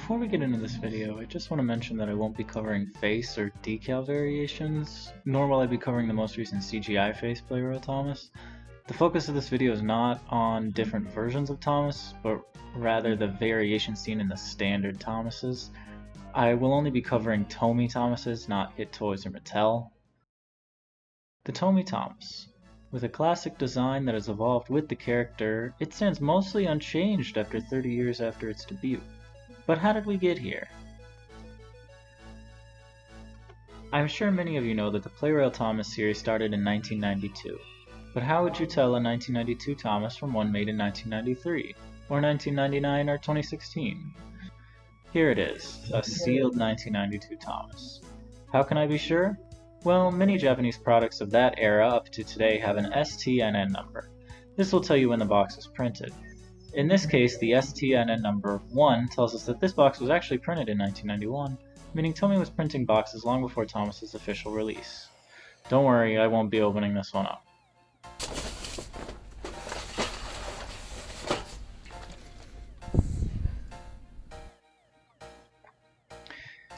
Before we get into this video, I just want to mention that I won't be covering face or decal variations, nor will I be covering the most recent CGI face Plarail Thomas. The focus of this video is not on different versions of Thomas, but rather the variations seen in the standard Thomases. I will only be covering Tomy Thomases, not Hit Toys or Mattel. The Tomy Thomas. With a classic design that has evolved with the character, it stands mostly unchanged after 30 years after its debut. But how did we get here? I'm sure many of you know that the Plarail Thomas series started in 1992, but how would you tell a 1992 Thomas from one made in 1993, or 1999 or 2016? Here it is, a sealed 1992 Thomas. How can I be sure? Well, many Japanese products of that era up to today have an STNN number. This will tell you when the box was printed. In this case, the STNN number 1 tells us that this box was actually printed in 1991, meaning Tomy was printing boxes long before Thomas's official release. Don't worry, I won't be opening this one up.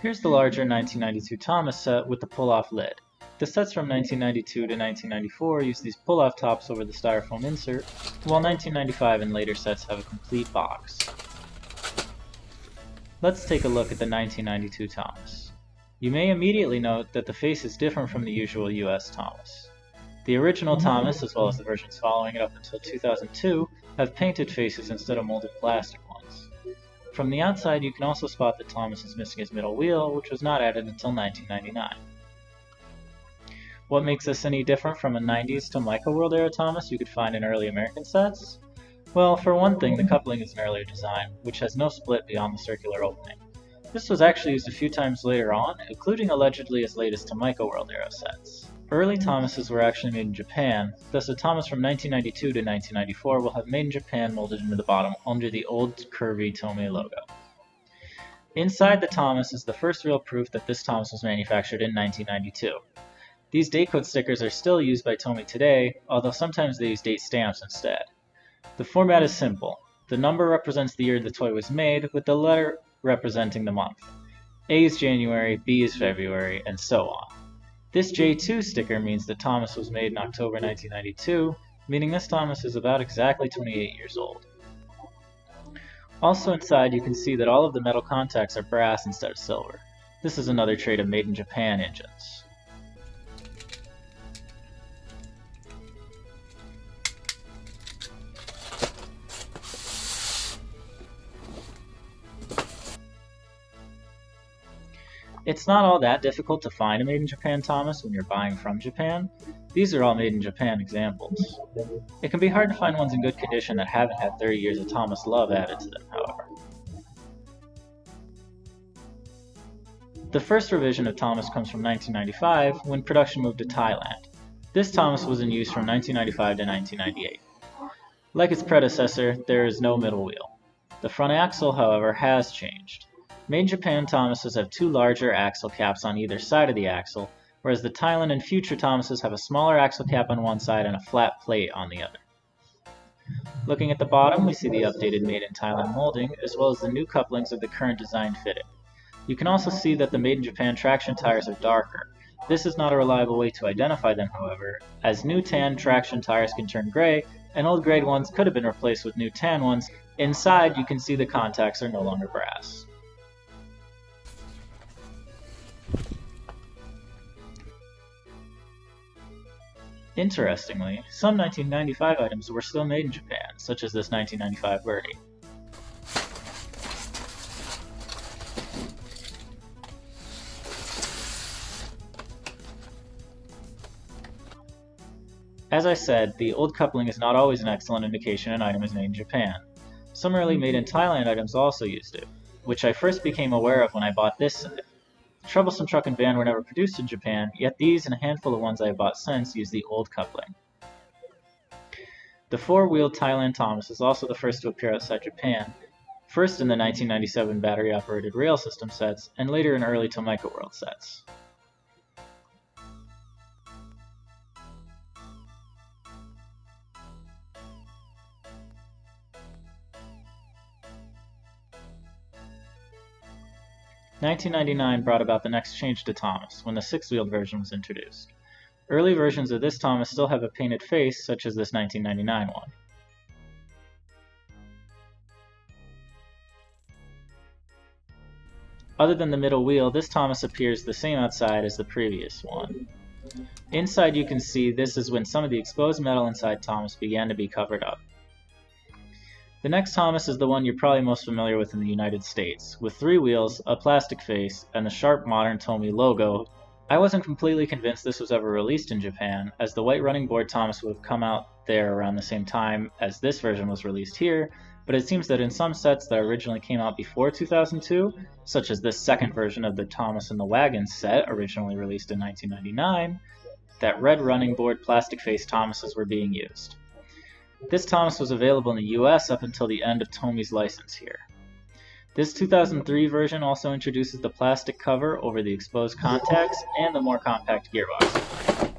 Here's the larger 1992 Thomas set with the pull-off lid. The sets from 1992 to 1994 use these pull-off tops over the styrofoam insert, while 1995 and later sets have a complete box. Let's take a look at the 1992 Thomas. You may immediately note that the face is different from the usual US Thomas. The original Thomas, as well as the versions following it up until 2002, have painted faces instead of molded plastic ones. From the outside, you can also spot that Thomas is missing his middle wheel, which was not added until 1999. What makes this any different from a 90s to Microworld era Thomas you could find in early American sets? Well, for one thing, the coupling is an earlier design, which has no split beyond the circular opening. This was actually used a few times later on, including allegedly as late as to Microworld era sets. Early Thomases were actually made in Japan, thus a Thomas from 1992 to 1994 will have Made in Japan molded into the bottom under the old curvy Tomy logo. Inside the Thomas is the first real proof that this Thomas was manufactured in 1992. These date code stickers are still used by Tomy today, although sometimes they use date stamps instead. The format is simple. The number represents the year the toy was made, with the letter representing the month. A is January, B is February, and so on. This J2 sticker means that Thomas was made in October 1992, meaning this Thomas is about exactly 28 years old. Also inside you can see that all of the metal contacts are brass instead of silver. This is another trait of Made in Japan engines. It's not all that difficult to find a Made in Japan Thomas when you're buying from Japan. These are all Made in Japan examples. It can be hard to find ones in good condition that haven't had 30 years of Thomas love added to them, however. The first revision of Thomas comes from 1995, when production moved to Thailand. This Thomas was in use from 1995 to 1998. Like its predecessor, there is no middle wheel. The front axle, however, has changed. Made in Japan Thomases have two larger axle caps on either side of the axle, whereas the Thailand and future Thomases have a smaller axle cap on one side and a flat plate on the other. Looking at the bottom, we see the updated Made in Thailand molding, as well as the new couplings of the current design fitted. You can also see that the Made in Japan traction tires are darker. This is not a reliable way to identify them, however, as new tan traction tires can turn gray, and old gray ones could have been replaced with new tan ones. Inside, you can see the contacts are no longer brass. Interestingly, some 1995 items were still made in Japan, such as this 1995 Birdie. As I said, the old coupling is not always an excellent indication an item is made in Japan. Some early Made in Thailand items also used it, which I first became aware of when I bought this set. The Troublesome Truck and Van were never produced in Japan, yet these and a handful of ones I have bought since use the old coupling. The four-wheeled Thailand Thomas is also the first to appear outside Japan, first in the 1997 battery-operated rail system sets, and later in early to Microworld sets. 1999 brought about the next change to Thomas, when the six-wheeled version was introduced. Early versions of this Thomas still have a painted face, such as this 1999 one. Other than the middle wheel, this Thomas appears the same outside as the previous one. Inside you can see this is when some of the exposed metal inside Thomas began to be covered up. The next Thomas is the one you're probably most familiar with in the United States, with 3 wheels, a plastic face, and the sharp modern Tomy logo. I wasn't completely convinced this was ever released in Japan, as the white running board Thomas would have come out there around the same time as this version was released here, but it seems that in some sets that originally came out before 2002, such as this second version of the Thomas and the Wagon set, originally released in 1999, that red running board plastic face Thomases were being used. This Thomas was available in the US up until the end of Tomy's license here. This 2003 version also introduces the plastic cover over the exposed contacts and the more compact gearbox.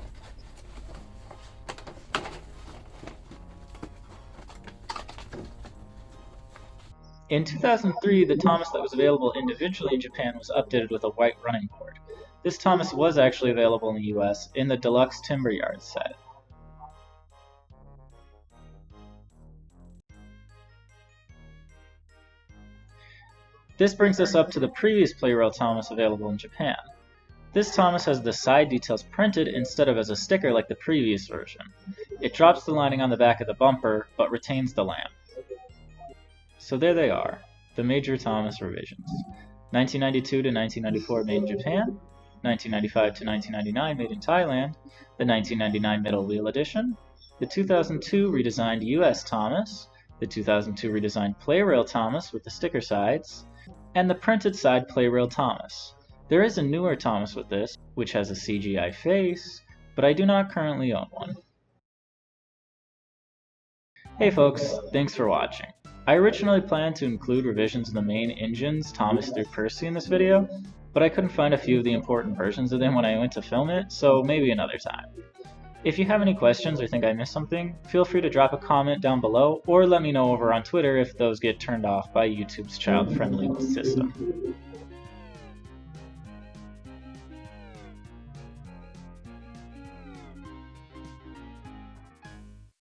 In 2003, the Thomas that was available individually in Japan was updated with a white running board. This Thomas was actually available in the US in the Deluxe Timber Yard set. This brings us up to the previous Plarail Thomas available in Japan. This Thomas has the side details printed instead of as a sticker like the previous version. It drops the lining on the back of the bumper, but retains the lamp. So there they are, the major Thomas revisions. 1992 to 1994 made in Japan, 1995 to 1999 made in Thailand, the 1999 middle wheel edition, the 2002 redesigned US Thomas, the 2002 redesigned Plarail Thomas with the sticker sides, and the printed side Plarail Thomas. There is a newer Thomas with this, which has a CGI face, but I do not currently own one. Hey folks, thanks for watching. I originally planned to include revisions of the main engines, Thomas through Percy, in this video, but I couldn't find a few of the important versions of them when I went to film it, so maybe another time. If you have any questions or think I missed something, feel free to drop a comment down below, or let me know over on Twitter if those get turned off by YouTube's child-friendly system.